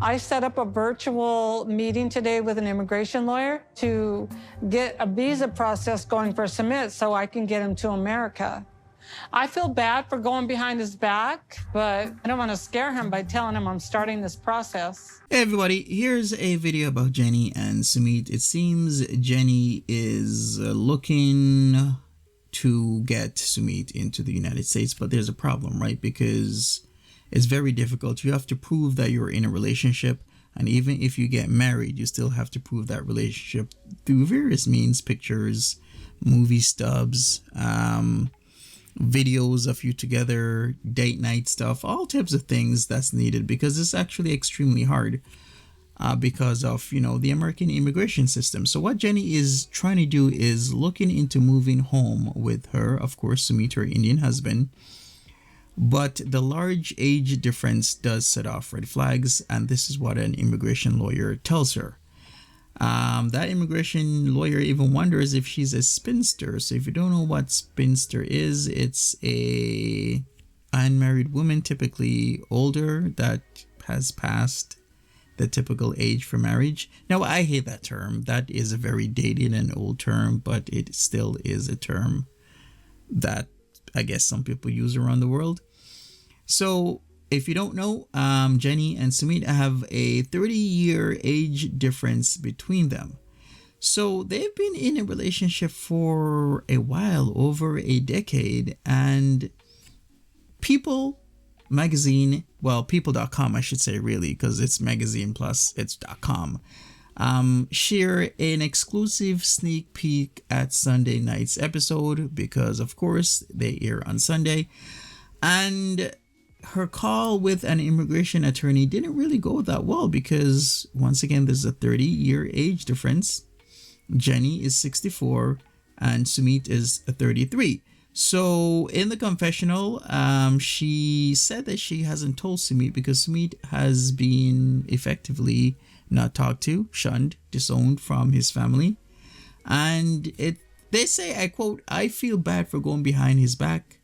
I set up a virtual meeting today with an immigration lawyer to get a visa process going for Sumit so I can get him to America. I feel bad for going behind his back, but I don't want to scare him by telling him I'm starting this process. Hey everybody, here's a video about Jenny and Sumit. It seems Jenny is looking to get Sumit into the United States, but there's a problem, right? Because it's very difficult. You have to prove that you're in a relationship, and even if you get married, you still have to prove that relationship through various means: pictures, movie stubs, videos of you together, date night stuff, all types of things that's needed, because it's actually extremely hard because of, the American immigration system. So what Jenny is trying to do is looking into moving home with her, of course, to meet her Indian husband. But the large age difference does set off red flags, and this is what an immigration lawyer tells her. That immigration lawyer even wonders if she's a spinster. So if you don't know what spinster is, it's a unmarried woman, typically older, that has passed the typical age for marriage. Now, I hate that term. That is a very dated and old term, but it still is a term that I guess some people use around the world. So if you don't know, Jenny and Sumit have a 30-year age difference between them. So they've been in a relationship for a while, over a decade, and People magazine, well, people.com, I should say, really, because it's magazine plus it's .com, share an exclusive sneak peek at Sunday night's episode, because of course they air on Sunday. And her call with an immigration attorney didn't really go that well, because once again, there's a 30-year age difference. Jenny is 64 and Sumit is 33. So in the confessional, she said that she hasn't told Sumit because Sumit has been effectively not talked to, shunned, disowned from his family. And they say, I quote, "I feel bad for going behind his back,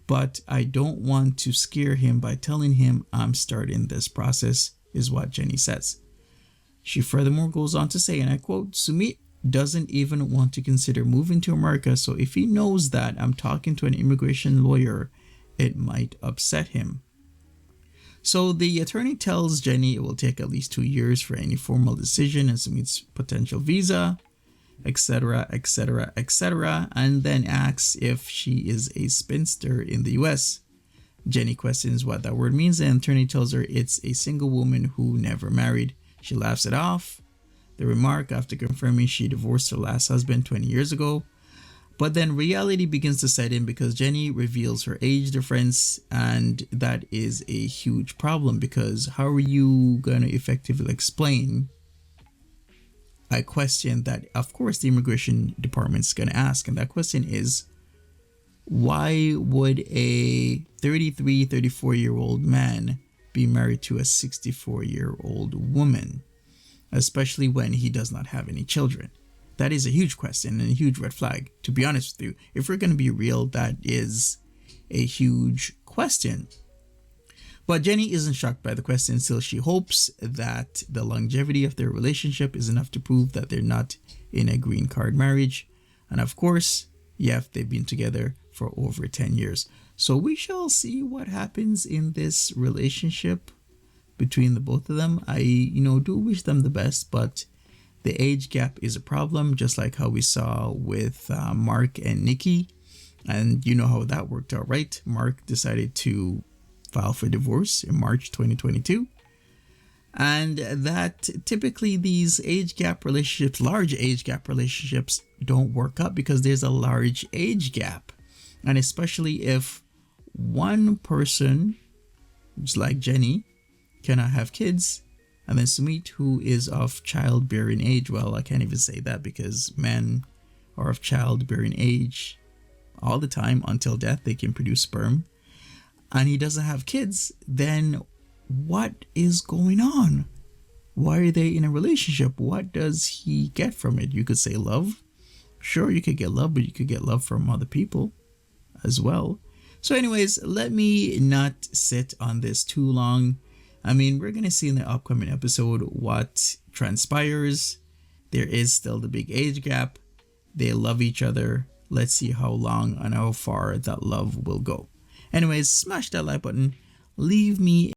but I don't want to scare him by telling him I'm starting this process," is what Jenny says. She furthermore goes on to say, and I quote, "Sumit doesn't even want to consider moving to America, so if he knows that I'm talking to an immigration lawyer, it might upset him." So the attorney tells Jenny it will take at least 2 years for any formal decision on Sumit's potential visa, etc., etc., etc., and then asks if she is a spinster in the US. Jenny questions what that word means, and the attorney tells her it's a single woman who never married. She laughs it off, the remark, after confirming she divorced her last husband 20 years ago. But then reality begins to set in, because Jenny reveals her age difference, and that is a huge problem, because how are you going to effectively explain a question that, of course, the immigration department is going to ask? And that question is, why would a 33, 34-year-old man be married to a 64-year-old woman, especially when he does not have any children? That is a huge question and a huge red flag. To be honest with you, if we're going to be real, that is a huge question. But Jenny isn't shocked by the question, still she hopes that the longevity of their relationship is enough to prove that they're not in a green card marriage. And of course, they've been together for over 10 years. So we shall see what happens in this relationship between the both of them. I, do wish them the best, but the age gap is a problem, just like how we saw with Mark and Nikki. And you know how that worked out, right? Mark decided to file for divorce in March 2022. And that typically these age gap relationships, large age gap relationships, don't work out because there's a large age gap. And especially if one person, just like Jenny, cannot have kids, and then Sumit, who is of childbearing age, well, I can't even say that because men are of childbearing age all the time until death. They can produce sperm, and he doesn't have kids. Then what is going on? Why are they in a relationship? What does he get from it? You could say love. Sure, you could get love, but you could get love from other people as well. So anyways, let me not sit on this too long. I mean, we're going to see in the upcoming episode what transpires. There is still the big age gap. They love each other. Let's see how long and how far that love will go. Anyways, smash that like button. Leave me